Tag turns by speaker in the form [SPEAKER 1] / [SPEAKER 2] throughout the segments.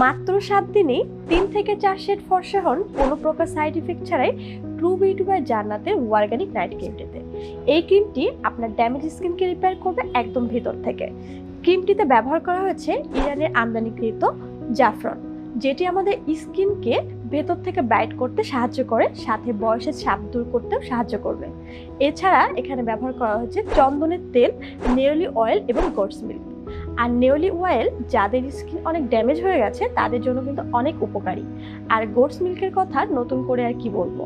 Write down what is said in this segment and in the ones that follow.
[SPEAKER 1] মাত্র 7 দিনেই 3 থেকে 4 শেড ফর্সা হন কোনো প্রকার সাইড ইফেক্ট ছাড়াই ট্রু বিউটি বাই জান্নাতের অর্গানিক নাইট ক্রিমটিতে। এই ক্রিমটি আপনার ড্যামেজ স্কিনকে রিপেয়ার করবে একদম ভেতর থেকে। ক্রিমটিতে ব্যবহার করা হয়েছে ইরানের আমদানিকৃত জাফরান, যেটি আমাদের স্কিনকে ভেতর থেকে ব্রাইট করতে সাহায্য করে, সাথে বয়সের ছাপ দূর করতেও সাহায্য করবে। এছাড়া এখানে ব্যবহার করা হয়েছে চন্দনের তেল, নেরলি অয়েল এবং গোটস মিল্ক। আর নেওলি অয়েল যাদের স্কিন অনেক ড্যামেজ হয়ে গেছে তাদের জন্য কিন্তু অনেক উপকারী। আর গোটস মিল্কের কথা নতুন করে আর কি বলবো,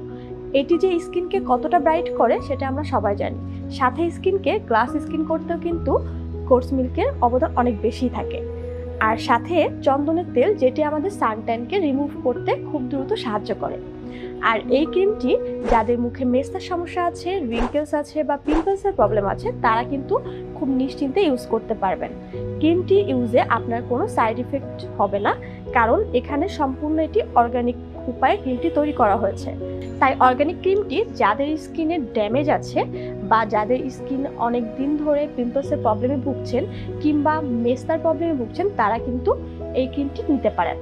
[SPEAKER 1] এটি যে স্কিনকে কতটা ব্রাইট করে সেটা আমরা সবাই জানি। সাথে স্কিনকে গ্লাস স্কিন করতেও কিন্তু গোটস মিল্কের অবদান অনেক বেশি থাকে। আর সাথে চন্দনের তেল, যেটি আমাদের সানট্যানকে রিমুভ করতে খুব দ্রুত সাহায্য করে। আর এই ক্রিমটি যাদের মুখে মেস্তার সমস্যা আছে, রিঙ্কেলস আছে বা পিম্পলসের প্রবলেম আছে তারা কিন্তু খুব নিশ্চিন্তে ইউজ করতে পারবেন। ক্রিমটি ইউজে আপনার কোনো সাইড ইফেক্ট হবে না, কারণ এখানে সম্পূর্ণ এটি অর্গানিক উপায়ে ক্রিমটি তৈরি করা হয়েছে। তাই অর্গানিক ক্রিমটি যাদের স্কিনে ড্যামেজ আছে বা যাদের স্কিন অনেক দিন ধরে পিম্পলসের প্রবলেমে ভুগছেন কিংবা মেস্তার প্রবলেমে ভুগছেন তারা কিন্তু এই ক্রিমটি নিতে পারেন।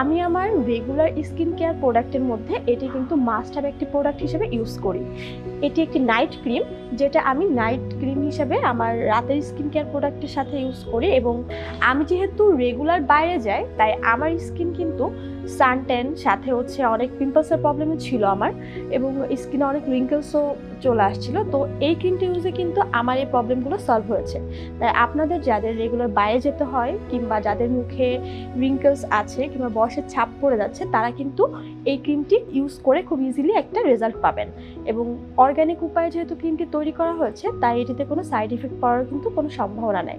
[SPEAKER 1] আমি আমার রেগুলার স্কিন কেয়ার প্রোডাক্টের মধ্যে এটি কিন্তু মাস্ট হ্যাভ একটি প্রোডাক্ট হিসেবে ইউজ করি। এটি একটি নাইট ক্রিম, যেটা আমি নাইট ক্রিম হিসেবে আমার রাতের স্কিন কেয়ার প্রোডাক্টের সাথে ইউজ করি। এবং আমি যেহেতু রেগুলার বাইরে যাই তাই আমার স্কিন কিন্তু সানট্যান, সাথে হচ্ছে অনেক পিম্পলসের প্রবলেমও ছিল আমার, এবং স্কিনে অনেক রিঙ্কেলসও চলে আসছিল। তো এই ক্রিমটি ইউজে কিন্তু আমার এই প্রবলেমগুলো সলভ হয়েছে। তাই আপনাদের যাদের রেগুলার বাইরে যেতে হয় কিংবা যাদের মুখে রিঙ্কেলস আছে কিংবা বয়সের ছাপ পড়ে যাচ্ছে তারা কিন্তু এই ক্রিমটি ইউজ করে খুব ইজিলি একটা রেজাল্ট পাবেন। এবং অর্গানিক উপায়ে যেহেতু ক্রিমটি তৈরি করা হয়েছে তাই এটিতে কোনো সাইড ইফেক্ট পড়ার কিন্তু কোনো সম্ভাবনা নেই।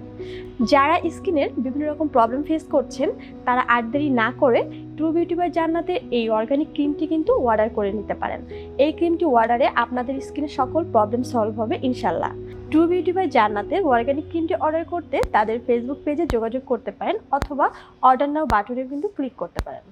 [SPEAKER 1] যারা স্কিনের বিভিন্ন রকম প্রবলেম ফেস করছেন তারা আর দেরি না করে ট্রু বিউটি বাই জান্নাতের এই অর্গানিক ক্রিমটি কিন্তু অর্ডার করে নিতে পারেন। এই ক্রিমটি অর্ডারে আপনাদের স্কিনের সকল প্রবলেম সলভ হবে ইনশাল্লাহ। ট্রু বিউটি বাই জান্নাতের অর্গানিক ক্রিমটি অর্ডার করতে তাদের ফেসবুক পেজে যোগাযোগ করতে পারেন অথবা অর্ডার নাও বাটনে কিন্তু ক্লিক করতে পারেন।